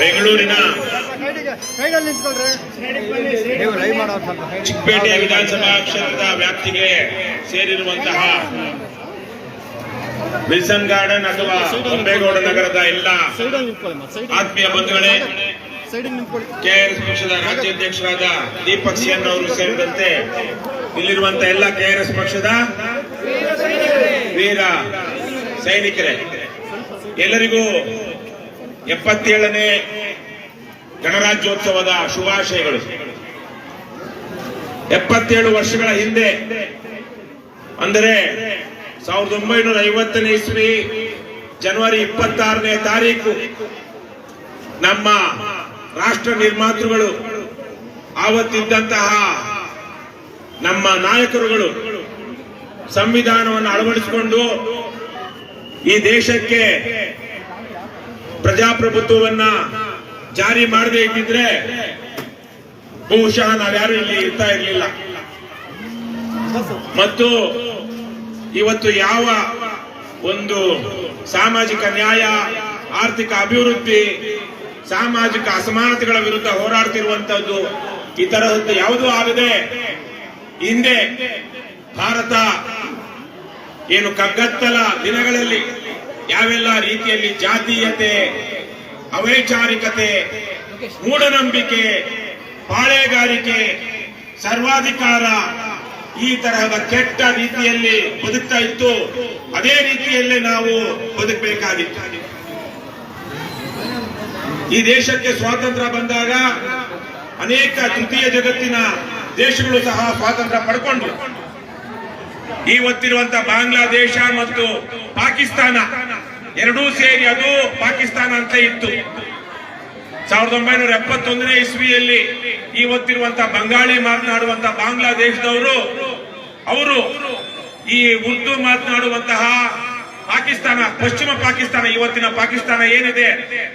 ಬೆಂಗಳೂರಿನ ಚಿಕ್ಕಪೇಟೆ ವಿಧಾನಸಭಾ ಕ್ಷೇತ್ರದ ವ್ಯಾಪ್ತಿಗೆ ಸೇರಿರುವಂತಹ ವಿಲ್ಸನ್ ಗಾರ್ಡನ್ ಅಥವಾ ಹೊಂಬೇಗೌಡ ನಗರದ ಎಲ್ಲ ಆತ್ಮೀಯ ಬಂಧುಗಳೇ, ಕೆಆರ್ಎಸ್ ಪಕ್ಷದ ರಾಜ್ಯಾಧ್ಯಕ್ಷರಾದ ದೀಪಕ್ ಸಿಎನ್ ಅವರು ಸೇರಿದಂತೆ ಇಲ್ಲಿರುವಂತಹ ಎಲ್ಲ ಕೆಆರ್ಎಸ್ ಪಕ್ಷದ ವೀರ ಸೈನಿಕರೇ, ಎಲ್ಲರಿಗೂ 77ನೇ ಗಣರಾಜ್ಯೋತ್ಸವದ ಶುಭಾಶಯಗಳು. 77 ವರ್ಷಗಳ ಹಿಂದೆ ಅಂದರೆ 1950ನೇ ಇಸ್ವಿ ಜನವರಿ 26ನೇ ತಾರೀಕು ನಮ್ಮ ರಾಷ್ಟ್ರ ನಿರ್ಮಾತೃಗಳು, ಆವತ್ತಿದ್ದಂತಹ ನಮ್ಮ ನಾಯಕರುಗಳು ಸಂವಿಧಾನವನ್ನು ಅಳವಡಿಸಿಕೊಂಡು ಈ ದೇಶಕ್ಕೆ ಪ್ರಜಾಪ್ರಭುತ್ವವನ್ನ ಜಾರಿ ಮಾಡದೇ ಇದ್ದಿದ್ರೆ ಬಹುಶಃ ನಾವ್ಯಾರು ಇಲ್ಲಿ ಇರ್ತಾ ಇರಲಿಲ್ಲ. ಮತ್ತು ಇವತ್ತು ಯಾವ ಒಂದು ಸಾಮಾಜಿಕ ನ್ಯಾಯ, ಆರ್ಥಿಕ ಅಭಿವೃದ್ಧಿ, ಸಾಮಾಜಿಕ ಅಸಮಾನತೆಗಳ ವಿರುದ್ಧ ಹೋರಾಡ್ತಿರುವಂತದ್ದು ಈ ತರಹದ್ದು ಯಾವುದೂ ಆಗದೆ ಹಿಂದೆ ಭಾರತ ಏನು ಕಗ್ಗತ್ತಲ ದಿನಗಳಲ್ಲಿ ಯಾವೆಲ್ಲ ರೀತಿಯಲ್ಲಿ ಜಾತೀಯತೆ, ಅವೈಚಾರಿಕತೆ, ಮೂಢನಂಬಿಕೆ, ಪಾಳೆಗಾರಿಕೆ, ಸರ್ವಾಧಿಕಾರ ಈ ತರಹದ ಕೆಟ್ಟ ರೀತಿಯಲ್ಲಿ ಬದುಕ್ತಾ ಇತ್ತು, ಅದೇ ರೀತಿಯಲ್ಲೇ ನಾವು ಬದುಕಬೇಕಾಗಿತ್ತು. ಈ ದೇಶಕ್ಕೆ ಸ್ವಾತಂತ್ರ್ಯ ಬಂದಾಗ ಅನೇಕ ತೃತೀಯ ಜಗತ್ತಿನ ದೇಶಗಳು ಸಹ ಸ್ವಾತಂತ್ರ್ಯ ಪಡ್ಕೊಂಡು ಇವತ್ತಿರುವಂತಹ ಬಾಂಗ್ಲಾದೇಶ ಮತ್ತು ಪಾಕಿಸ್ತಾನ ಎರಡೂ ಸೇರಿ ಅದು ಪಾಕಿಸ್ತಾನ ಅಂತ ಇತ್ತು. 1971ನೇ ಇಸ್ವಿಯಲ್ಲಿ ಇವತ್ತಿರುವಂತಹ ಬಂಗಾಳಿ ಮಾತನಾಡುವಂತಹ ಬಾಂಗ್ಲಾದೇಶದವರು ಅವರು ಈ ಉರ್ದು ಮಾತನಾಡುವಂತಹ ಪಾಕಿಸ್ತಾನ, ಪಶ್ಚಿಮ ಪಾಕಿಸ್ತಾನ, ಇವತ್ತಿನ ಪಾಕಿಸ್ತಾನ ಏನಿದೆ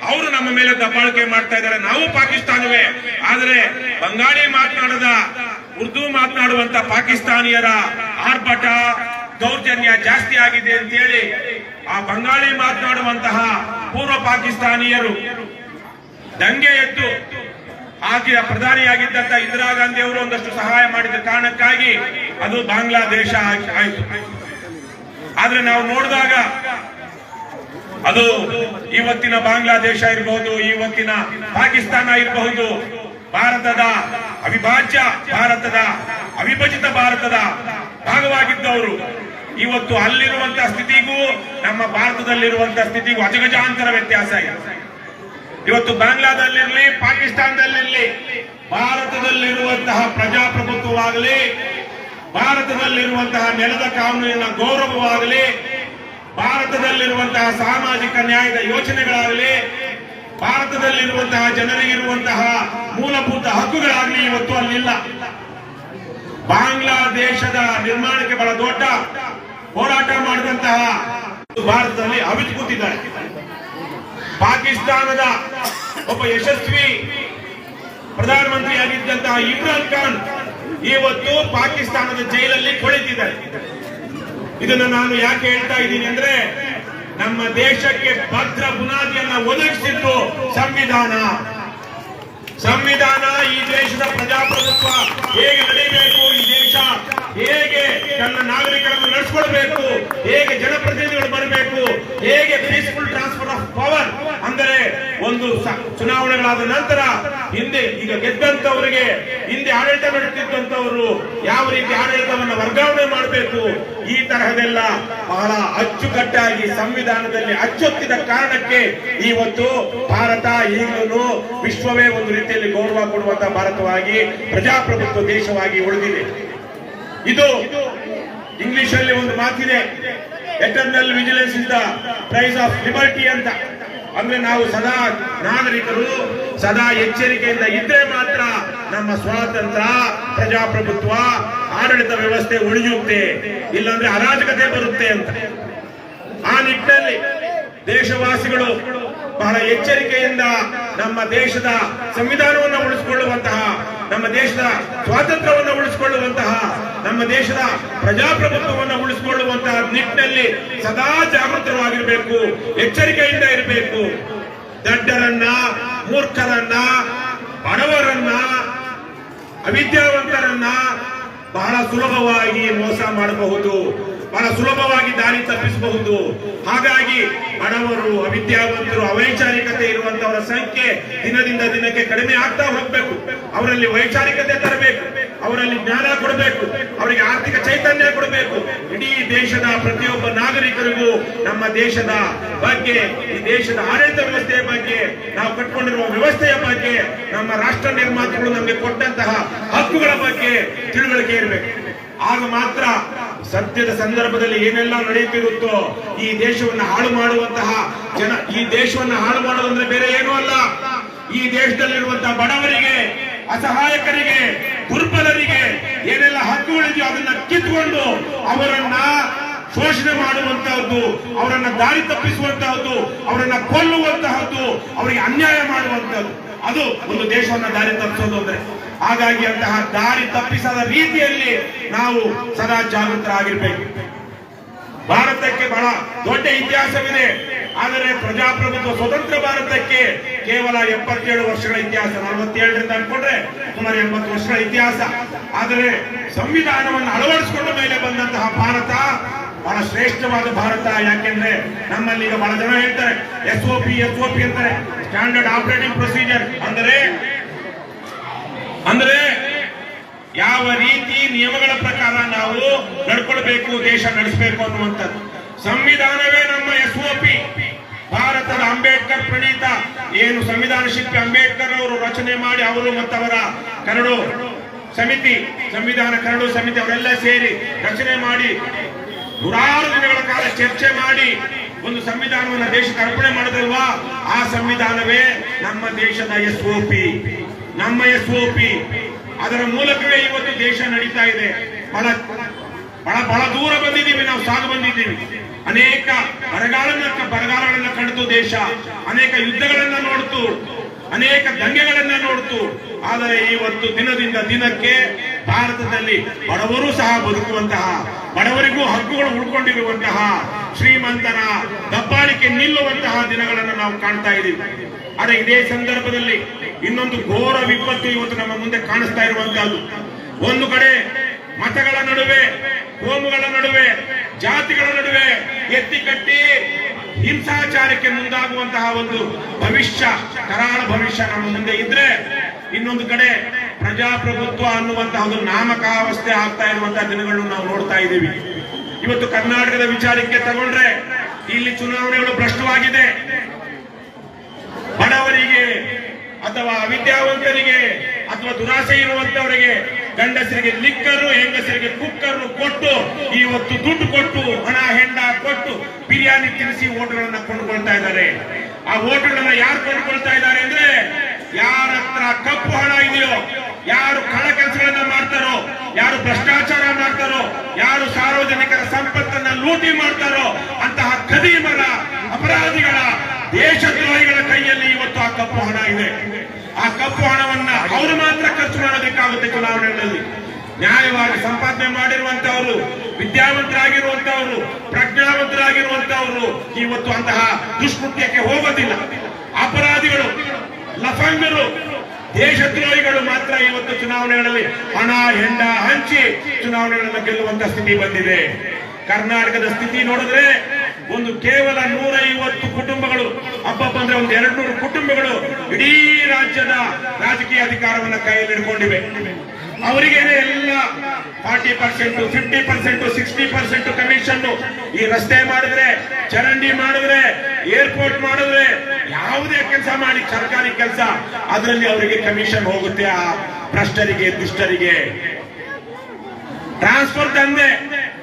ಅವರು ನಮ್ಮ ಮೇಲೆ ದಬ್ಬಾಳಿಕೆ ಮಾಡ್ತಾ ಇದ್ದಾರೆ. ನಾವು ಪಾಕಿಸ್ತಾನವೇ, ಆದರೆ ಬಂಗಾಳಿ ಮಾತನಾಡದ ಉರ್ದು ಮಾತನಾಡುವಂತ ಪಾಕಿಸ್ತಾನಿಯರ ಆರ್ಭಟ, ದೌರ್ಜನ್ಯ ಜಾಸ್ತಿ ಆಗಿದೆ ಅಂತೇಳಿ ಆ ಬಂಗಾಳಿ ಮಾತನಾಡುವಂತಹ ಪೂರ್ವ ಪಾಕಿಸ್ತಾನಿಯರು ದಂಗೆ ಎದ್ದು ಆಗಿನ ಪ್ರಧಾನಿಯಾಗಿದ್ದಂತ ಇಂದಿರಾ ಗಾಂಧಿ ಅವರು ಒಂದಷ್ಟು ಸಹಾಯ ಮಾಡಿದ ಕಾರಣಕ್ಕಾಗಿ ಅದು ಬಾಂಗ್ಲಾದೇಶ ಆಯಿತು. ಆದ್ರೆ ನಾವು ನೋಡಿದಾಗ ಅದು ಇವತ್ತಿನ ಬಾಂಗ್ಲಾದೇಶ ಇರಬಹುದು, ಇವತ್ತಿನ ಪಾಕಿಸ್ತಾನ ಇರಬಹುದು, ಭಾರತದ ಅವಿಭಾಜ್ಯ ಭಾರತದ ಅವಿಭಜಿತ ಭಾರತದ ಭಾಗವಾಗಿದ್ದವರು ಇವತ್ತು ಅಲ್ಲಿರುವಂತಹ ಸ್ಥಿತಿಗೂ ನಮ್ಮ ಭಾರತದಲ್ಲಿರುವಂತಹ ಸ್ಥಿತಿಗೂ ಅಜಗಜಾಂತರ ವ್ಯತ್ಯಾಸ ಇದೆ. ಇವತ್ತು ಬಾಂಗ್ಲಾದಲ್ಲಿರಲಿ, ಪಾಕಿಸ್ತಾನದಲ್ಲಿರಲಿ, ಭಾರತದಲ್ಲಿರುವಂತಹ ಪ್ರಜಾಪ್ರಭುತ್ವವಾಗಲಿ, ಭಾರತದಲ್ಲಿರುವಂತಹ ನೆಲದ ಕಾನೂನಿನ ಗೌರವವಾಗಲಿ, ಭಾರತದಲ್ಲಿರುವಂತಹ ಸಾಮಾಜಿಕ ನ್ಯಾಯದ ಯೋಚನೆಗಳಾಗಲಿ, ಭಾರತದಲ್ಲಿರುವಂತಹ ಜನರಿಗಿರುವಂತಹ ಮೂಲಭೂತ ಹಕ್ಕುಗಳಾಗಲಿ ಇವತ್ತು ಅಲ್ಲಿಲ್ಲ. ಬಾಂಗ್ಲಾದೇಶದ ನಿರ್ಮಾಣಕ್ಕೆ ಬಹಳ ದೊಡ್ಡ ಹೋರಾಟ ಮಾಡಿದಂತಹ ಭಾರತದಲ್ಲಿ ಅವಿತು ಕೂತಿದ್ದಾರೆ. ಪಾಕಿಸ್ತಾನದ ಒಬ್ಬ ಯಶಸ್ವಿ ಪ್ರಧಾನಮಂತ್ರಿಯಾಗಿದ್ದಂತಹ ಇಮ್ರಾನ್ ಖಾನ್ ಇವತ್ತು ಪಾಕಿಸ್ತಾನದ ಜೈಲಲ್ಲಿ ಕೊಳಿತಿದ್ದಾರೆ. ಇದನ್ನು ನಾನು ಯಾಕೆ ಹೇಳ್ತಾ ಇದ್ದೀನಿ ಅಂದ್ರೆ, ನಮ್ಮ ದೇಶಕ್ಕೆ ಭದ್ರ ಬುನಾದಿಯನ್ನ ಒದಗಿಸಿದ್ದು ಸಂವಿಧಾನ. ಸಂವಿಧಾನ ಈ ದೇಶದ ಪ್ರಜಾಪ್ರಭುತ್ವ ಹೇಗೆ ನಡೀಬೇಕು, ಈ ದೇಶ ಹೇಗೆ ತನ್ನ ನಾಗರಿಕರನ್ನು ನಡೆಸಿಕೊಳ್ಬೇಕು, ಹೇಗೆ ಜನಪ್ರತಿನಿಧಿಗಳು ಬರಬೇಕು, ಹೇಗೆ ಪೀಸ್ಫುಲ್ ಟ್ರಾನ್ಸ್ಫರ್ ಆಫ್ ಪವರ್ ಅಂದರೆ ಒಂದು ಚುನಾವಣೆಗಳಾದ ನಂತರ ಹಿಂದೆ ಈಗ ಗೆದ್ದಂತವರಿಗೆ ಹಿಂದೆ ಆಡಳಿತ ನಡೆಸುತ್ತಿದ್ದಂತವರು ಯಾವ ರೀತಿ ಆಡಳಿತವನ್ನು ವರ್ಗಾವಣೆ ಮಾಡಬೇಕು, ಈ ತರಹದೆಲ್ಲ ಬಹಳ ಅಚ್ಚುಕಟ್ಟಾಗಿ ಸಂವಿಧಾನದಲ್ಲಿ ಅಚ್ಚೊತ್ತಿದ ಕಾರಣಕ್ಕೆ ಇವತ್ತು ಭಾರತ ಈಗಲೂ ವಿಶ್ವವೇ ಒಂದು ರೀತಿಯಲ್ಲಿ ಗೌರವ ಕೊಡುವಂತಹ ಭಾರತವಾಗಿ, ಪ್ರಜಾಪ್ರಭುತ್ವ ದೇಶವಾಗಿ ಉಳಿದಿದೆ. ಇದು ಇಂಗ್ಲಿಷ್ ಅಲ್ಲಿ ಒಂದು ಮಾತಿದೆ, eternal vigilance is the price of liberty ಅಂತ. ಅಂದ್ರೆ ನಾವು ಸದಾ ನಾಗರಿಕರು ಸದಾ ಎಚ್ಚರಿಕೆಯಿಂದ ಇದ್ರೆ ಮಾತ್ರ ನಮ್ಮ ಸ್ವಾತಂತ್ರ್ಯ, ಪ್ರಜಾಪ್ರಭುತ್ವ, ಆಡಳಿತ ವ್ಯವಸ್ಥೆ ಉಳಿಯುತ್ತೆ, ಇಲ್ಲಾಂದ್ರೆ ಅರಾಜಕತೆ ಬರುತ್ತೆ ಅಂತ. ಆ ನಿಟ್ಟಿನಲ್ಲಿ ದೇಶವಾಸಿಗಳು ಬಹಳ ಎಚ್ಚರಿಕೆಯಿಂದ ನಮ್ಮ ದೇಶದ ಸಂವಿಧಾನವನ್ನು ಉಳಿಸಿಕೊಳ್ಳುವಂತಹ, ನಮ್ಮ ದೇಶದ ಸ್ವಾತಂತ್ರ್ಯವನ್ನು ಉಳಿಸಿಕೊಳ್ಳುವಂತಹ, ನಮ್ಮ ದೇಶದ ಪ್ರಜಾಪ್ರಭುತ್ವವನ್ನು ಉಳಿಸಿಕೊಳ್ಳುವಂತಹ ನಿಟ್ಟಿನಲ್ಲಿ ಸದಾ ಜಾಗೃತವಾಗಿರಬೇಕು, ಎಚ್ಚರಿಕೆಯಿಂದ ಇರಬೇಕು. ದಡ್ಡರನ್ನ ಮೂರ್ಖರನ್ನ, ಬಡವರನ್ನ, ಅವಿದ್ಯಾವಂತರನ್ನ ಬಹಳ ಸುಲಭವಾಗಿ ಮೋಸ ಮಾಡಬಹುದು, ಬಹಳ ಸುಲಭವಾಗಿ ದಾರಿ ತಪ್ಪಿಸಬಹುದು. ಹಾಗಾಗಿ ಬಡವರು, ಅವಿದ್ಯಾವಂತರು, ಅವೈಚಾರಿಕತೆ ಇರುವಂತವರ ಸಂಖ್ಯೆ ದಿನದಿಂದ ದಿನಕ್ಕೆ ಕಡಿಮೆ ಆಗ್ತಾ ಹೋಗ್ಬೇಕು. ಅವರಲ್ಲಿ ವೈಚಾರಿಕತೆ ತರಬೇಕು, ಅವರಲ್ಲಿ ಜ್ಞಾನ ಕೊಡಬೇಕು, ಅವರಿಗೆ ಆರ್ಥಿಕ ಚೈತನ್ಯ ಕೊಡಬೇಕು. ಇಡೀ ದೇಶದ ಪ್ರತಿಯೊಬ್ಬ ನಾಗರಿಕರಿಗೂ ನಮ್ಮ ದೇಶದ ಬಗ್ಗೆ, ಈ ದೇಶದ ಆಡಳಿತ ವ್ಯವಸ್ಥೆಯ ಬಗ್ಗೆ, ನಾವು ಕಟ್ಕೊಂಡಿರುವ ವ್ಯವಸ್ಥೆಯ ಬಗ್ಗೆ, ನಮ್ಮ ರಾಷ್ಟ್ರ ನಿರ್ಮಾತೃಗಳು ನಮಗೆ ಕೊಟ್ಟಂತಹ ಹಕ್ಕುಗಳ ಬಗ್ಗೆ ತಿಳುವಳಿಕೆ ಇರಬೇಕು. ಆಗ ಮಾತ್ರ ಸತ್ಯದ ಸಂದರ್ಭದಲ್ಲಿ ಏನೆಲ್ಲ ನಡೆಯುತ್ತಿರುತ್ತೋ ಈ ದೇಶವನ್ನು ಹಾಳು ಮಾಡುವಂತಹ ಜನ, ಈ ದೇಶವನ್ನು ಹಾಳು ಮಾಡೋದಂದ್ರೆ ಬೇರೆ ಏನೂ ಅಲ್ಲ. ಈ ದೇಶದಲ್ಲಿರುವಂತಹ ಬಡವರಿಗೆ, ಅಸಹಾಯಕರಿಗೆ, ದುರ್ಬಲರಿಗೆ ಏನೆಲ್ಲ ಹಕ್ಕುಗಳಿದೆಯೋ ಅದನ್ನ ಕಿತ್ಕೊಂಡು ಅವರನ್ನ ಶೋಷಣೆ ಮಾಡುವಂತಹದ್ದು, ಅವರನ್ನ ದಾರಿ ತಪ್ಪಿಸುವಂತಹದ್ದು, ಅವರನ್ನ ಕೊಲ್ಲುವಂತಹದ್ದು, ಅವರಿಗೆ ಅನ್ಯಾಯ ಮಾಡುವಂತಹದ್ದು, ಅದು ಒಂದು ದೇಶವನ್ನ ದಾರಿ ತಪ್ಪಿಸೋದು ಅಂದ್ರೆ. ಹಾಗಾಗಿ ಅಂತಹ ದಾರಿ ತಪ್ಪಿಸದ ರೀತಿಯಲ್ಲಿ ನಾವು ಸದಾ ಜಾಗೃತರಾಗಿರ್ಬೇಕು. ಭಾರತಕ್ಕೆ ಬಹಳ ದೊಡ್ಡ ಇತಿಹಾಸವಿದೆ, ಆದರೆ ಪ್ರಜಾಪ್ರಭುತ್ವ ಸ್ವತಂತ್ರ ಭಾರತಕ್ಕೆ ಕೇವಲ 77 ವರ್ಷಗಳ ಇತಿಹಾಸ, 47ರಿಂದ ಅನ್ಕೊಂಡ್ರೆ ಸುಮಾರು 80 ವರ್ಷಗಳ ಇತಿಹಾಸ. ಆದರೆ ಸಂವಿಧಾನವನ್ನು ಅಳವಡಿಸಿಕೊಂಡ ಮೇಲೆ ಬಂದಂತಹ ಭಾರತ ಬಹಳ ಶ್ರೇಷ್ಠವಾದ ಭಾರತ. ಯಾಕೆಂದ್ರೆ ನಮ್ಮಲ್ಲಿ ಈಗ ಬಹಳ ಜನ ಹೇಳ್ತಾರೆ SOP ಅಂತಾರೆ, ಸ್ಟ್ಯಾಂಡರ್ಡ್ ಆಪರೇಟಿಂಗ್ ಪ್ರೊಸೀಜರ್. ಅಂದ್ರೆ ಯಾವ ರೀತಿ ನಿಯಮಗಳ ಪ್ರಕಾರ ನಾವು ನಡ್ಕೊಳ್ಬೇಕು, ದೇಶ ನಡೆಸಬೇಕು ಅನ್ನುವಂಥದ್ದು. ಸಂವಿಧಾನವೇ ನಮ್ಮ SOP. ಭಾರತದ ಅಂಬೇಡ್ಕರ್ ಪ್ರಣೀತ ಏನು ಸಂವಿಧಾನ ಶಿಲ್ಪಿ ಅಂಬೇಡ್ಕರ್ ಅವರು ರಚನೆ ಮಾಡಿ, ಅವರು ಮತ್ತವರ ಕರಡು ಸಮಿತಿ, ಸಂವಿಧಾನ ಕರಡು ಸಮಿತಿ ಅವರೆಲ್ಲ ಸೇರಿ ರಚನೆ ಮಾಡಿ ನೂರಾರು ದಿನಗಳ ಕಾಲ ಚರ್ಚೆ ಮಾಡಿ ಒಂದು ಸಂವಿಧಾನವನ್ನು ದೇಶಕ್ಕೆ ಅರ್ಪಣೆ ಮಾಡಿದಲ್ವಾ, ಆ ಸಂವಿಧಾನವೇ ನಮ್ಮ ದೇಶದ SOP, ನಮ್ಮ SOP. ಅದರ ಮೂಲಕವೇ ಇವತ್ತು ದೇಶ ನಡೀತಾ ಇದೆ. ಬಹಳ ದೂರ ಬಂದಿದ್ದೀವಿ, ನಾವು ಸಾಗು ಬಂದಿದ್ದೀವಿ. ಅನೇಕ ಬರಗಾಲಗಳನ್ನ ಕಂಡಿತು ದೇಶ, ಅನೇಕ ಯುದ್ಧಗಳನ್ನ ನೋಡ್ತು, ಅನೇಕ ದಂಗೆಗಳನ್ನ ನೋಡ್ತು. ಆದರೆ ಇವತ್ತು ದಿನದಿಂದ ದಿನಕ್ಕೆ ಭಾರತದಲ್ಲಿ ಬಡವರು ಸಹ ಬದುಕುವಂತಹ, ಬಡವರಿಗೂ ಹಕ್ಕುಗಳು ಉಳ್ಕೊಂಡಿರುವಂತಹ, ಶ್ರೀಮಂತರ ದಬ್ಬಾಳಿಕೆ ನಿಲ್ಲುವಂತಹ ದಿನಗಳನ್ನು ನಾವು ಕಾಣ್ತಾ ಇದ್ದೀವಿ. ಆದರೆ ಇದೇ ಸಂದರ್ಭದಲ್ಲಿ ಇನ್ನೊಂದು ಘೋರ ವಿಪತ್ತು ಇವತ್ತು ನಮ್ಮ ಮುಂದೆ ಕಾಣಿಸ್ತಾ ಇರುವಂತಹದ್ದು. ಒಂದು ಕಡೆ ಮತಗಳ ನಡುವೆ, ಕೋಮುಗಳ ನಡುವೆ, ಜಾತಿಗಳ ನಡುವೆ ಎತ್ತಿಕಟ್ಟಿ ಹಿಂಸಾಚಾರಕ್ಕೆ ಮುಂದಾಗುವಂತಹ ಒಂದು ಭವಿಷ್ಯ, ಕರಾಳ ಭವಿಷ್ಯ ನಮ್ಮ ಮುಂದೆ ಇದ್ರೆ, ಇನ್ನೊಂದು ಕಡೆ ಪ್ರಜಾಪ್ರಭುತ್ವ ಅನ್ನುವಂತಹ ಒಂದು ನಾಮಕಾವಸ್ಥೆ ಆಗ್ತಾ ಇರುವಂತಹ ದಿನಗಳನ್ನು ನಾವು ನೋಡ್ತಾ ಇದ್ದೀವಿ. ಇವತ್ತು ಕರ್ನಾಟಕದ ವಿಚಾರಕ್ಕೆ ತಗೊಂಡ್ರೆ ಇಲ್ಲಿ ಚುನಾವಣೆಗಳು ಭ್ರಷ್ಟವಾಗಿದೆ. ಬಡವರಿಗೆ ಅಥವಾ ವಿದ್ಯಾವಂತರಿಗೆ ಅಥವಾ ದುರಾಸೆ ಇರುವಂತವರಿಗೆ, ಗಂಡಸರಿಗೆ ಲಿಕ್ಕರು, ಹೆಂಗಸರಿಗೆ ಕುಕ್ಕರು ಕೊಟ್ಟು, ಇವತ್ತು ದುಡ್ಡು ಕೊಟ್ಟು, ಹಣ ಹೆಂಡ ಕೊಟ್ಟು ಬಿರಿಯಾನಿ ತಿನ್ನಿಸಿ ಓಟುಗಳನ್ನ ಕೊಂಡುಕೊಳ್ತಾ ಇದ್ದಾರೆ. ಆ ಓಟುಗಳನ್ನ ಯಾರು ಕೊಂಡುಕೊಳ್ತಾ ಇದ್ದಾರೆ ಅಂದ್ರೆ, ಯಾರ ಹತ್ರ ಕಪ್ಪು ಹಣ ಇದೆಯೋ, ಯಾರು ಕಳ ಕೆಲಸಗಳನ್ನ ಮಾಡ್ತಾರೋ, ಯಾರು ಭ್ರಷ್ಟಾಚಾರ ಮಾಡ್ತಾರೋ, ಯಾರು ಸಾರ್ವಜನಿಕರ ಸಂಪತ್ತನ್ನ ಲೂಟಿ ಮಾಡ್ತಾರೋ ಅಂತಹ ಖದೀಮರ, ಅಪರಾಧಿಗಳ, ದೇಶದ್ರೋಹಿಗಳ ಕೈಯಲ್ಲಿ ಇವತ್ತು ಆ ಕಪ್ಪು ಹಣ ಇದೆ. ಆ ಕಪ್ಪು ಹಣವನ್ನ ಅವರು ಮಾತ್ರ ಖರ್ಚು ಮಾಡೋದಕ್ಕಾಗುತ್ತೆ. ಚುನಾವಣೆಗಳಲ್ಲಿ ನ್ಯಾಯವಾಗಿ ಸಂಪಾದನೆ ಮಾಡಿರುವಂತವರು, ವಿದ್ಯಾವಂತರಾಗಿರುವಂತವರು, ಪ್ರಜ್ಞಾವಂತರಾಗಿರುವಂತವರು ಇವತ್ತು ಅಂತಹ ದುಷ್ಕೃತ್ಯಕ್ಕೆ ಹೋಗೋದಿಲ್ಲ. ಅಪರಾಧಿಗಳು, ಲಫಂಗರು, ದೇಶದ್ರೋಹಿಗಳು ಮಾತ್ರ ಇವತ್ತು ಚುನಾವಣೆಗಳಲ್ಲಿ ಹಣ ಹೆಂಡ ಹಂಚಿ ಚುನಾವಣೆಗಳನ್ನು ಗೆಲ್ಲುವಂತ ಸ್ಥಿತಿ ಬಂದಿದೆ. ಕರ್ನಾಟಕದ ಸ್ಥಿತಿ ನೋಡಿದ್ರೆ ಒಂದು ಕೇವಲ 150 ಕುಟುಂಬಗಳು, ಹಬ್ಬ ಬಂದ್ರೆ ಒಂದು 200 ಕುಟುಂಬಗಳು ಇಡೀ ರಾಜ್ಯದ ರಾಜಕೀಯ ಅಧಿಕಾರವನ್ನ ಕೈಯಲ್ಲಿ ಹಿಡ್ಕೊಂಡಿವೆ. ಅವರಿಗೇನೆ ಎಲ್ಲ 40%, 50%, 60% ಕಮಿಷನ್. ಈ ರಸ್ತೆ ಮಾಡಿದ್ರೆ, ಚರಂಡಿ ಮಾಡಿದ್ರೆ, ಏರ್ಪೋರ್ಟ್ ಮಾಡಿದ್ರೆ, ಯಾವುದೇ ಕೆಲಸ ಮಾಡಿ, ಸರ್ಕಾರಿ ಕೆಲಸ, ಅದರಲ್ಲಿ ಅವರಿಗೆ ಕಮಿಷನ್ ಹೋಗುತ್ತೆ. ಆ ಭ್ರಷ್ಟರಿಗೆ, ದುಷ್ಟರಿಗೆ ಟ್ರಾನ್ಸ್ಫರ್ ದಂಧೆ.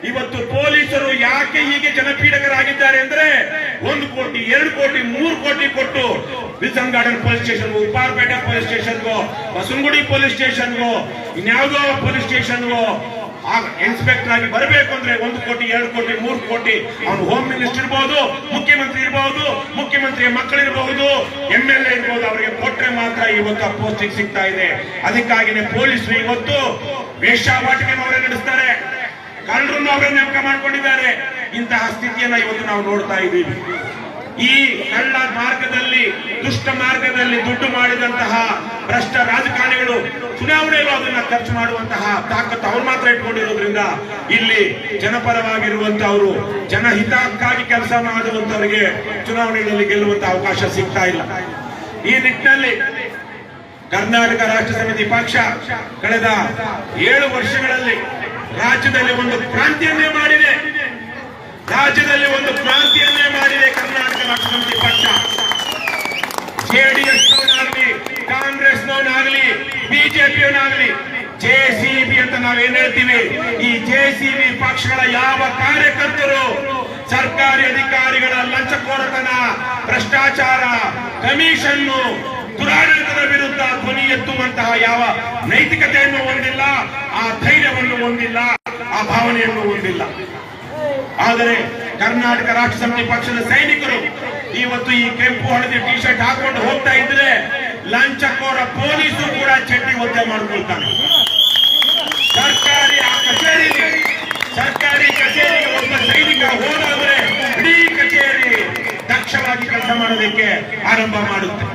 ಇವತ್ತು ಪೊಲೀಸರು ಯಾಕೆ ಹೀಗೆ ಜನಪೀಡಕರಾಗಿದ್ದಾರೆ ಅಂದ್ರೆ, 1 ಕೋಟಿ, 2 ಕೋಟಿ, 3 ಕೋಟಿ ಕೊಟ್ಟು ವಿಲ್ಸನ್ ಗಾರ್ಡನ್ ಪೊಲೀಸ್ ಸ್ಟೇಷನ್ಗೂ, ಉಪ್ಪಾರಪೇಟೆ ಪೊಲೀಸ್ ಸ್ಟೇಷನ್ಗೂ, ಬಸವನಗುಡಿ ಪೊಲೀಸ್ ಸ್ಟೇಷನ್ಗೂ, ಇನ್ಯಾವುದೋ ಪೊಲೀಸ್ ಸ್ಟೇಷನ್ಗೂ ಇನ್ಸ್ಪೆಕ್ಟರ್ ಆಗಿ ಬರಬೇಕು ಅಂದ್ರೆ 1 ಕೋಟಿ, 2 ಕೋಟಿ, 3 ಕೋಟಿ. ಅವನು ಹೋಮ್ ಮಿನಿಸ್ಟರ್ ಇರಬಹುದು, ಮುಖ್ಯಮಂತ್ರಿ ಇರಬಹುದು, ಮುಖ್ಯಮಂತ್ರಿಯ ಮಕ್ಕಳಿರಬಹುದು, MLA ಇರಬಹುದು, ಅವರಿಗೆ ಕೊಟ್ರೆ ಮಾತ್ರ ಇವತ್ತು ಪೋಸ್ಟಿಂಗ್ ಸಿಗ್ತಾ ಇದೆ. ಅದಕ್ಕಾಗಿನೇ ಪೊಲೀಸರು ಇವತ್ತು ವೇಶ್ಯಾವಾಟಿಕೆಯನ್ನು ಅವರೇ ನಡೆಸ್ತಾರೆ, ಕಳ್ಳರನ್ನು ಅವರೇ ನೇಮಕ ಮಾಡ್ಕೊಂಡಿದ್ದಾರೆ. ಇಂತಹ ಸ್ಥಿತಿಯನ್ನ ಇವತ್ತು ನಾವು ನೋಡ್ತಾ ಇದ್ದೀವಿ. ಈ ಕಳ್ಳ ಮಾರ್ಗದಲ್ಲಿ ದುಷ್ಟ ಮಾರ್ಗದಲ್ಲಿ ದುಡ್ಡು ಮಾಡಿದಂತಹ ಭ್ರಷ್ಟ ರಾಜಕಾರಣಿಗಳು ಚುನಾವಣೆಯಲ್ಲೂ ಅದನ್ನ ಖರ್ಚು ಮಾಡುವಂತಹ ತಾಕತ್ತು ಅವ್ರು ಮಾತ್ರ ಇಟ್ಕೊಂಡಿರೋದ್ರಿಂದ ಇಲ್ಲಿ ಜನಪರವಾಗಿರುವಂತವರು ಜನಹಿತಕ್ಕಾಗಿ ಕೆಲಸ ಮಾಡುವಂತವರಿಗೆ ಚುನಾವಣೆಗಳಲ್ಲಿ ಗೆಲ್ಲುವಂತಹ ಅವಕಾಶ ಸಿಗ್ತಾ ಇಲ್ಲ. ಈ ನಿಟ್ಟಿನಲ್ಲಿ ಕರ್ನಾಟಕ ರಾಷ್ಟ್ರ ಸಮಿತಿ ಪಕ್ಷ ಕಳೆದ 7 ವರ್ಷಗಳಲ್ಲಿ ರಾಜ್ಯದಲ್ಲಿ ಒಂದು ಕ್ರಾಂತಿಯನ್ನೇ ಮಾಡಿದೆ. ಕರ್ನಾಟಕ ರಾಷ್ಟ್ರ ಸಮಿತಿ ಪಕ್ಷ ಜೆಡಿಎಸ್ನವನಾಗ್ಲಿ ಕಾಂಗ್ರೆಸ್ನವನಾಗ್ಲಿ ಬಿಜೆಪಿಯವನಾಗ್ಲಿ ಜೆಸಿಬಿ ಅಂತ ನಾವೇನ್ ಹೇಳ್ತೀವಿ, ಈ ಜೆಸಿಬಿ ಪಕ್ಷಗಳ ಯಾವ ಕಾರ್ಯಕರ್ತರು ಸರ್ಕಾರಿ ಅಧಿಕಾರಿಗಳ ಲಂಚಕೋರತನ, ಭ್ರಷ್ಟಾಚಾರ, ಕಮಿಷನ್ನು, ದುರಾಡಳಿತದ ವಿರುದ್ಧ ಧ್ವನಿ ಎತ್ತುವಂತಹ ಯಾವ ನೈತಿಕತೆಯನ್ನು ಹೊಂದಿಲ್ಲ, ಆ ಧೈರ್ಯವನ್ನು ಹೊಂದಿಲ್ಲ, ಆ ಭಾವನೆಯನ್ನು ಹೊಂದಿಲ್ಲ. ಆದರೆ ಕರ್ನಾಟಕ ರಾಷ್ಟ್ರ ಸಮಿತಿ ಪಕ್ಷದ ಸೈನಿಕರು ಇವತ್ತು ಈ ಕೆಂಪು ಹಳದಿ ಟಿ ಶರ್ಟ್ ಹಾಕೊಂಡು ಹೋಗ್ತಾ ಇದ್ರೆ ಲಂಚಕೋರ ಪೊಲೀಸು ಕೂಡ ಚಡ್ಡಿ ಒದ್ದೆ ಮಾಡ್ಕೊಳ್ತಾನೆ. ಸರ್ಕಾರಿ ಕಚೇರಿಗೆ ಒಬ್ಬ ಸೈನಿಕ ಹೋದಾದ್ರೆ ಇಡೀ ಕಚೇರಿ ದಕ್ಷವಾಗಿ ಕೆಲಸ ಮಾಡೋದಕ್ಕೆ ಆರಂಭ ಮಾಡುತ್ತೆ.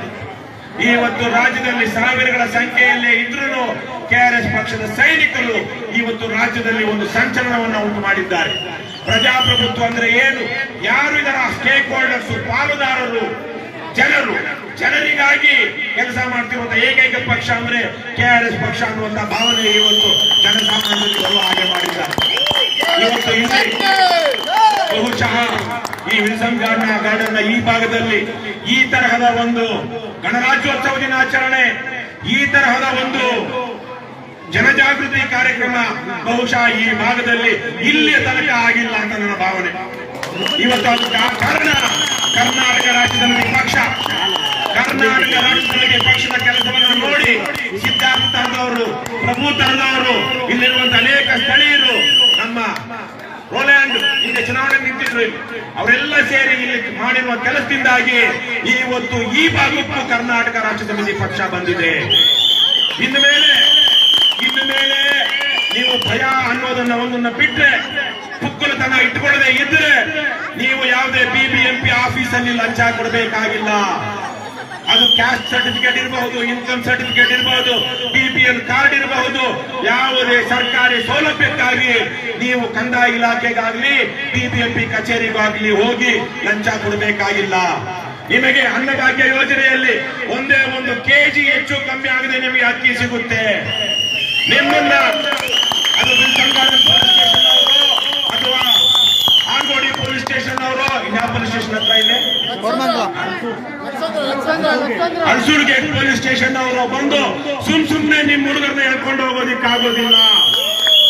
ಇವತ್ತು ರಾಜ್ಯದಲ್ಲಿ ಸಾವಿರಗಳ ಸಂಖ್ಯೆಯಲ್ಲೇ ಇದ್ರೂ ಕೆಆರ್ಎಸ್ ಪಕ್ಷದ ಸೈನಿಕರು ಇವತ್ತು ರಾಜ್ಯದಲ್ಲಿ ಒಂದು ಸಂಚಲನವನ್ನು ಉಂಟು ಮಾಡಿದ್ದಾರೆ. ಪ್ರಜಾಪ್ರಭುತ್ವ ಅಂದ್ರೆ ಏನು, ಯಾರು ಇದರ ಸ್ಟೇಕ್ ಹೋಲ್ಡರ್ಸ್, ಪಾಲುದಾರರು, ಜನರಿಗಾಗಿ ಕೆಲಸ ಮಾಡ್ತಿರುವಂತಹ ಏಕೈಕ ಪಕ್ಷ ಅಂದ್ರೆ ಕೆಆರ್ಎಸ್ ಪಕ್ಷ ಅನ್ನುವಂತ ಭಾವನೆ ಇವತ್ತು ಜನಸಾಮಾನ್ಯರಿಗೆ ಬರುವ ಹಾಗೆ ಮಾಡಿದ್ದಾರೆ. ಇವತ್ತು ಇಲ್ಲಿ ಬಹುಶಃ ಈ ವಿಲ್ಸನ್ ಗಾರ್ಡನ್ ಈ ಭಾಗದಲ್ಲಿ ಈ ತರಹದ ಒಂದು ಗಣರಾಜ್ಯೋತ್ಸವ ದಿನಾಚರಣೆ, ಈ ತರಹದ ಒಂದು ಜನಜಾಗೃತಿ ಕಾರ್ಯಕ್ರಮ ಬಹುಶಃ ಈ ಭಾಗದಲ್ಲಿ ಇಲ್ಲಿಯ ತನಕ ಆಗಿಲ್ಲ ಅಂತ ನನ್ನ ಭಾವನೆ. ಇವತ್ತು ಅದು ಕಾರಣ ಕರ್ನಾಟಕ ರಾಜ್ಯ ಸಮಿತಿ ಪಕ್ಷ. ಕರ್ನಾಟಕ ರಾಜ್ಯ ಸಮಿತಿ ಪಕ್ಷದ ಕೆಲಸವನ್ನು ನೋಡಿ ಸಿದ್ಧಾರ್ಥ ತರದವರು, ಪ್ರಭು ತರದವರು, ಇಲ್ಲಿರುವಂತಹ ಅನೇಕ ಸ್ಥಳೀಯರು, ನಮ್ಮ ರೋಲ್ಯಾಂಡ್ ಹಿಂದೆ ಚುನಾವಣೆ ನಿಂತಿದ್ರು, ಅವರೆಲ್ಲ ಸೇರಿ ಇಲ್ಲಿ ಮಾಡಿರುವ ಕೆಲಸದಿಂದಾಗಿ ಇವತ್ತು ಈ ಭಾಗಕ್ಕೂ ಕರ್ನಾಟಕ ರಾಷ್ಟ್ರ ಸಮಿತಿ ಪಕ್ಷ ಬಂದಿದೆ. ಇನ್ನು ಮೇಲೆ ನೀವು ಭಯ ಅನ್ನೋದನ್ನ ಒಂದನ್ನ ಬಿಟ್ರೆ, ಪುಕ್ಕಲತನ ಇಟ್ಕೊಳ್ಳದೆ ಇದ್ರೆ ನೀವು ಯಾವುದೇ ಬಿಬಿಎಂಪಿ ಆಫೀಸಲ್ಲಿ ಲಂಚ ಕೊಡಬೇಕಾಗಿಲ್ಲ. ಅದು ಕ್ಯಾಸ್ಟ್ ಸರ್ಟಿಫಿಕೇಟ್ ಇರಬಹುದು, ಇನ್ಕಮ್ ಸರ್ಟಿಫಿಕೇಟ್ ಇರಬಹುದು, ಬಿಪಿಎಲ್ ಕಾರ್ಡ್ ಇರಬಹುದು, ಯಾವುದೇ ಸರ್ಕಾರಿ ಸೌಲಭ್ಯಕ್ಕಾಗಿ ನೀವು ಕಂದಾಯ ಇಲಾಖೆಗಾಗ್ಲಿ ಬಿಬಿಎಂಪಿ ಕಚೇರಿಗಾಗ್ಲಿ ಹೋಗಿ ಲಂಚ ಕೊಡಬೇಕಾಗಿಲ್ಲ. ನಿಮಗೆ ಅನ್ನಭಾಗ್ಯ ಯೋಜನೆಯಲ್ಲಿ ಒಂದೇ 1 ಕೆಜಿ ಹೆಚ್ಚು ಕಮ್ಮಿ ಆಗದೆ ನಿಮಗೆ ಅಕ್ಕಿ ಸಿಗುತ್ತೆ. ನಿಮ್ಮನ್ನ ಅದು ವಿಲ್ಸನ್ ಗಾರ್ಡನ್ ಪೊಲೀಸ್ ಸ್ಟೇಷನ್ ಅವರು ಅಥವಾ ಆರ್ಗೋಡಿ ಪೊಲೀಸ್ ಸ್ಟೇಷನ್ ಅವರು, ಇನ್ಯಾವ ಪೊಲೀಸ್ ಸ್ಟೇಷನ್ ಹತ್ರ ಇದೆ, ಅರಸೂರ್ಗೆ ಪೊಲೀಸ್ ಸ್ಟೇಷನ್ ಅವರು ಬಂದು ಸುಮ್ನೆ ನಿಮ್ ಹುಡುಗರನ್ನ ಹೇಳ್ಕೊಂಡು ಹೋಗೋದಿಕ್ಕಾಗೋದಿಲ್ಲ.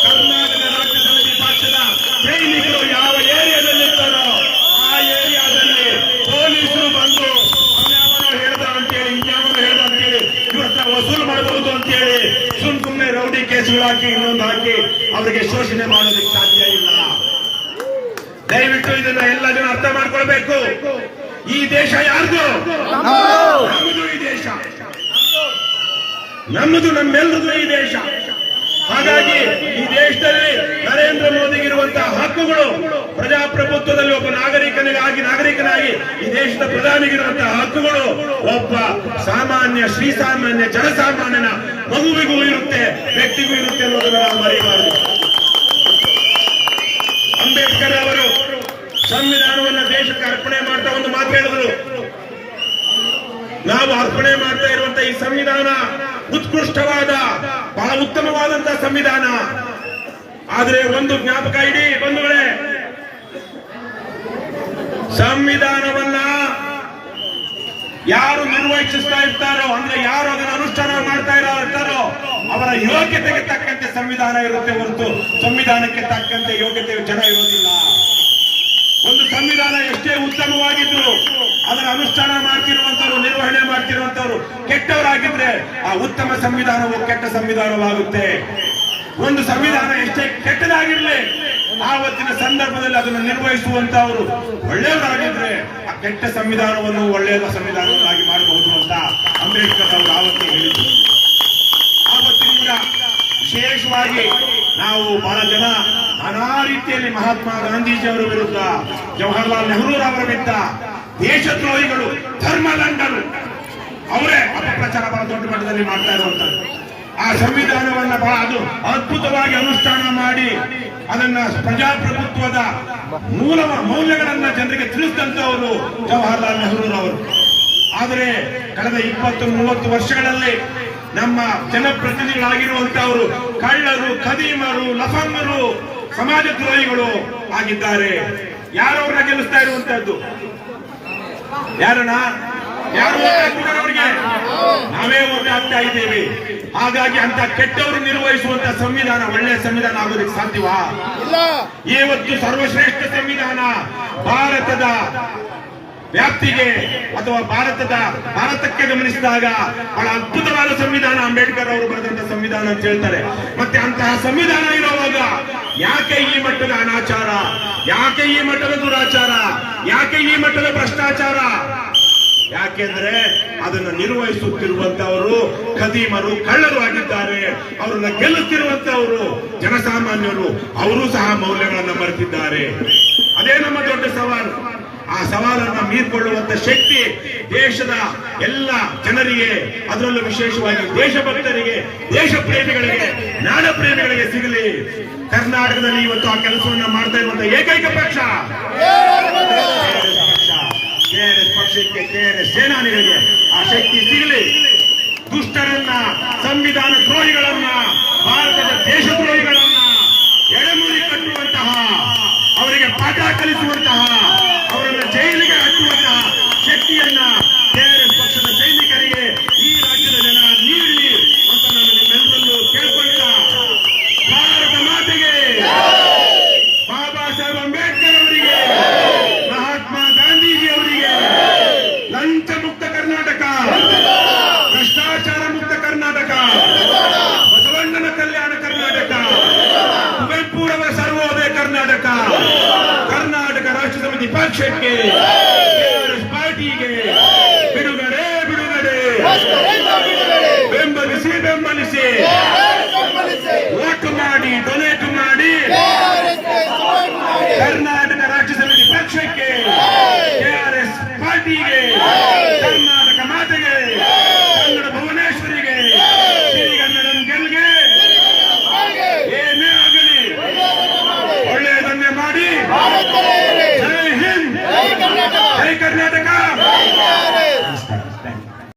ಕರ್ನಾಟಕ ರಾಜ್ಯ ಸಮಿತಿ ಪಕ್ಷದ ಸೈನಿಕರು ಯಾವ ಏರಿಯಾದಲ್ಲಿ ಇರ್ತಾರೋ ಆ ಏರಿಯಾದಲ್ಲಿ ಪೊಲೀಸರು ಬಂದು ಅವನ್ಯಾವನೋ ಹೇಳ್ದ ಅಂತೇಳಿ ಇನ್ಯಾವನೋ ಹೇಳ್ದ ಅಂತೇಳಿ ಇವತ್ತ ವಸೂಲು ಮಾಡಬಹುದು ಅಂತೇಳಿ ಸುಮ್ನೆ ರೌಡಿ ಕೇಸುಗಳು ಹಾಕಿ ಇನ್ನೊಂದು ಹಾಕಿ ಅವರಿಗೆ ಶೋಷಣೆ ಮಾಡೋದಕ್ಕೆ ಸಾಧ್ಯ ಇಲ್ಲ. ದಯವಿಟ್ಟು ಇದನ್ನ ಎಲ್ಲ ಜನ ಅರ್ಥ ಮಾಡ್ಕೊಳ್ಬೇಕು. ಈ ದೇಶ ಯಾರ್ದು? ನಮ್ಮದು. ಈ ದೇಶ ನಮ್ಮದು, ನಮ್ಮೆಲ್ಲರದು ಈ ದೇಶ. ಹಾಗಾಗಿ ಈ ದೇಶದಲ್ಲಿ ನರೇಂದ್ರ ಮೋದಿಗಿರುವಂತಹ ಹಕ್ಕುಗಳು, ಪ್ರಜಾಪ್ರಭುತ್ವದಲ್ಲಿ ಒಬ್ಬ ನಾಗರಿಕನಾಗಿ ಈ ದೇಶದ ಪ್ರಧಾನಿಗಿರುವಂತಹ ಹಕ್ಕುಗಳು ಒಬ್ಬ ಸಾಮಾನ್ಯ ಶ್ರೀಸಾಮಾನ್ಯ ಜನಸಾಮಾನ್ಯನ ಮಗುವಿಗೂ ಇರುತ್ತೆ, ವ್ಯಕ್ತಿಗೂ ಇರುತ್ತೆ ಅನ್ನೋದನ್ನ ನಾವು ಮರೆಯಬಾರದು. ಅಂಬೇಡ್ಕರ್ ಅವರು ಸಂವಿಧಾನವನ್ನ ದೇಶಕ್ಕೆ ಅರ್ಪಣೆ ಮಾಡ್ತಾ ಒಂದು ಮಾತು ಹೇಳಿದ್ರು, ನಾವು ಅರ್ಪಣೆ ಮಾಡ್ತಾ ಇರುವಂತಹ ಈ ಸಂವಿಧಾನ ಉತ್ಕೃಷ್ಟವಾದ, ಬಹಳ ಉತ್ತಮವಾದಂತಹ ಸಂವಿಧಾನ. ಆದ್ರೆ ಒಂದು ಜ್ಞಾಪಕ ಇಡಿ ಬಂಧುಗಳೇ, ಸಂವಿಧಾನವನ್ನ ಯಾರು ನಿರ್ವಹಿಸ್ತಾ ಇರ್ತಾರೋ, ಅಂದ್ರೆ ಯಾರು ಅದನ್ನು ಅನುಷ್ಠಾನ ಮಾಡ್ತಾ ಇರ್ತಾರೋ ಅವರ ಯೋಗ್ಯತೆಗೆ ತಕ್ಕಂತೆ ಸಂವಿಧಾನ ಇರುತ್ತೆ ಹೊರತು ಸಂವಿಧಾನಕ್ಕೆ ತಕ್ಕಂತೆ ಯೋಗ್ಯತೆ ಜನ ಇರೋದಿಲ್ಲ. ಒಂದು ಸಂವಿಧಾನ ಎಷ್ಟೇ ಉತ್ತಮವಾಗಿದ್ರು ಅದರ ಅನುಷ್ಠಾನ ಮಾಡ್ತಿರುವಂತವರು, ನಿರ್ವಹಣೆ ಮಾಡ್ತಿರುವಂತವರು ಕೆಟ್ಟವರಾಗಿದ್ರೆ ಆ ಉತ್ತಮ ಸಂವಿಧಾನವು ಕೆಟ್ಟ ಸಂವಿಧಾನವಾಗುತ್ತೆ. ಒಂದು ಸಂವಿಧಾನ ಎಷ್ಟೇ ಕೆಟ್ಟದಾಗಿರ್ಲಿ ಆವತ್ತಿನ ಸಂದರ್ಭದಲ್ಲಿ ಅದನ್ನು ನಿರ್ವಹಿಸುವಂತವರು ಒಳ್ಳೆಯವರಾಗಿದ್ರೆ ಆ ಕೆಟ್ಟ ಸಂವಿಧಾನವನ್ನು ಒಳ್ಳೆಯ ಸಂವಿಧಾನವನ್ನಾಗಿ ಮಾಡಬಹುದು ಅಂತ ಅಂಬೇಡ್ಕರ್ ಅವರು ಆವತ್ತೇ ಹೇಳಿದರು. ಆವತ್ತಿನಿಂದ ವಿಶೇಷವಾಗಿ ನಾವು ಬಹಳ ಜನ ನಾನಾ ರೀತಿಯಲ್ಲಿ ಮಹಾತ್ಮ ಗಾಂಧೀಜಿ ಅವರ ವಿರುದ್ಧ, ಜವಾಹರ್ಲಾಲ್ ನೆಹರು ಅವರ ವಿರುದ್ಧ, ದೇಶದ್ರೋಹಿಗಳು, ಧರ್ಮಲಂಡರು ಅವರೇ ಅಪಪ್ರಚಾರ ಬಹಳ ದೊಡ್ಡ ಮಟ್ಟದಲ್ಲಿ ಮಾಡ್ತಾ ಇರುವಂತದ್ದು. ಆ ಸಂವಿಧಾನವನ್ನ ಬಹಳ ಅದು ಅದ್ಭುತವಾಗಿ ಅನುಷ್ಠಾನ ಮಾಡಿ ಅದನ್ನ ಪ್ರಜಾಪ್ರಭುತ್ವದ ಮೂಲ ಮೌಲ್ಯಗಳನ್ನ ಜನರಿಗೆ ತಿಳಿಸಿದಂತವರು ಜವಾಹರ್ಲಾಲ್ ನೆಹರೂರವರು. ಆದರೆ ಕಳೆದ 20-30 ವರ್ಷಗಳಲ್ಲಿ ನಮ್ಮ ಜನಪ್ರತಿನಿಧಿಗಳಾಗಿರುವಂತವರು ಕಳ್ಳರು, ಖದೀಮರು, ಲಫಂಗರು, ಸಮಾಜ ದ್ರೋಹಿಗಳು ಆಗಿದ್ದಾರೆ. ಯಾರವ್ರನ್ನ ಗೆಲ್ಲಿಸ್ತಾ ಇರುವಂತದ್ದು? ಯಾರನ್ನ? ಯಾರು ಅವರಿಗೆ? ನಾವೇ ಓಟ್ ಹಾಕ್ತಾ ಇದ್ದೇವೆ. ಹಾಗಾಗಿ ಅಂತ ಕೆಟ್ಟವರು ನಿರ್ವಹಿಸುವಂತ ಸಂವಿಧಾನ ಒಳ್ಳೆಯ ಸಂವಿಧಾನ ಆಗೋದಕ್ಕೆ ಸಾಧ್ಯವಾ? ಇವತ್ತು ಸರ್ವಶ್ರೇಷ್ಠ ಸಂವಿಧಾನ ಭಾರತದ ವ್ಯಾಪ್ತಿಗೆ ಅಥವಾ ಭಾರತಕ್ಕೆ ಗಮನಿಸಿದಾಗ ಬಹಳ ಅದ್ಭುತವಾದ ಸಂವಿಧಾನ ಅಂಬೇಡ್ಕರ್ ಅವರು ಬರೆದಂತ ಸಂವಿಧಾನ ಅಂತ ಹೇಳ್ತಾರೆ. ಮತ್ತೆ ಅಂತಹ ಸಂವಿಧಾನ ಇರುವಾಗ ಯಾಕೆ ಈ ಮಟ್ಟದ ಅನಾಚಾರ, ಯಾಕೆ ಈ ಮಟ್ಟದ ದುರಾಚಾರ, ಯಾಕೆ ಈ ಮಟ್ಟದ ಭ್ರಷ್ಟಾಚಾರ? ಯಾಕೆಂದ್ರೆ ಅದನ್ನು ನಿರ್ವಹಿಸುತ್ತಿರುವಂತವರು ಖದೀಮರು, ಕಳ್ಳರು ಆಗಿದ್ದಾರೆ. ಅವರನ್ನ ಗೆಲ್ಲುತ್ತಿರುವಂತವರು ಜನಸಾಮಾನ್ಯರು, ಅವರು ಸಹ ಮೌಲ್ಯಗಳನ್ನ ಮರೆತಿದ್ದಾರೆ. ಅದೇ ನಮ್ಮ ದೊಡ್ಡ ಸವಾಲು. ಆ ಸವಾಲನ್ನ ಮೀರಿಕೊಳ್ಳುವಂತ ಶಕ್ತಿ ದೇಶದ ಎಲ್ಲ ಜನರಿಗೆ, ಅದರಲ್ಲೂ ವಿಶೇಷವಾಗಿ ದೇಶಭಕ್ತರಿಗೆ, ದೇಶ ಪ್ರೇಮಿಗಳಿಗೆ, ನಾಡ ಪ್ರೇಮಿಗಳಿಗೆ ಸಿಗಲಿ. ಕರ್ನಾಟಕದಲ್ಲಿ ಇವತ್ತು ಆ ಕೆಲಸವನ್ನ ಮಾಡ್ತಾ ಇರುವಂತಹ ಏಕೈಕ ಪಕ್ಷ ಕೆಆರ್ಎಸ್ ಪಕ್ಷಕ್ಕೆ, ಕೆಆರ್ಎಸ್ ಸೇನಾನಿಗಳಿಗೆ ಆ ಶಕ್ತಿ ಸಿಗಲಿ. ದುಷ್ಟರನ್ನ, ಸಂವಿಧಾನ ದ್ರೋಹಿಗಳನ್ನ, ಭಾರತದ ದೇಶ ದ್ರೋಹಿಗಳನ್ನ ಎಡೆಮುರಿ ಕಟ್ಟುವಂತಹ, ಅವರಿಗೆ ಪಾಠ ಕಲಿಸುವಂತಹ, ಅವರನ್ನು ಜೈಲಿಗೆ ಹಾಕುವಂತಹ ಶಕ್ತಿಯನ್ನ ಕೆಆರ್ಎಸ್ ಪಕ್ಷದ ಸೈನಿಕರಿಗೆ ಈ ರಾಜ್ಯದ ಜನ ನೀಡಲಿ ಅಂತ ನಾನು ನಿಮ್ಮೆಲ್ಲರಲ್ಲೂ ಕೇಳ್ಕೊಳ್ತಾ, ಭಾರತ ಮಾತೆಗೆ, ಬಾಬಾ ಸಾಹೇಬ್ ಅಂಬೇಡ್ಕರ್ ಅವರಿಗೆ, ಮಹಾತ್ಮ ಗಾಂಧೀಜಿ ಅವರಿಗೆ, ಲಂಚ ಮುಕ್ತ ಕರ್ನಾಟಕ, ಭ್ರಷ್ಟಾಚಾರ ಮುಕ್ತ ಕರ್ನಾಟಕ, ಬಸವಣ್ಣನ ಕಲ್ಯಾಣ ಕರ್ನಾಟಕ, ಕುವೆಂಪುರವರ ಸರ್ವೋದಯ ಕರ್ನಾಟಕ, ಕರ್ನಾಟಕ ರಾಷ್ಟ್ರ ಸಮಿತಿ ಪಕ್ಷಕ್ಕೆ, ಕೆಆರ್ಎಸ್ ಪಾರ್ಟಿಗೆ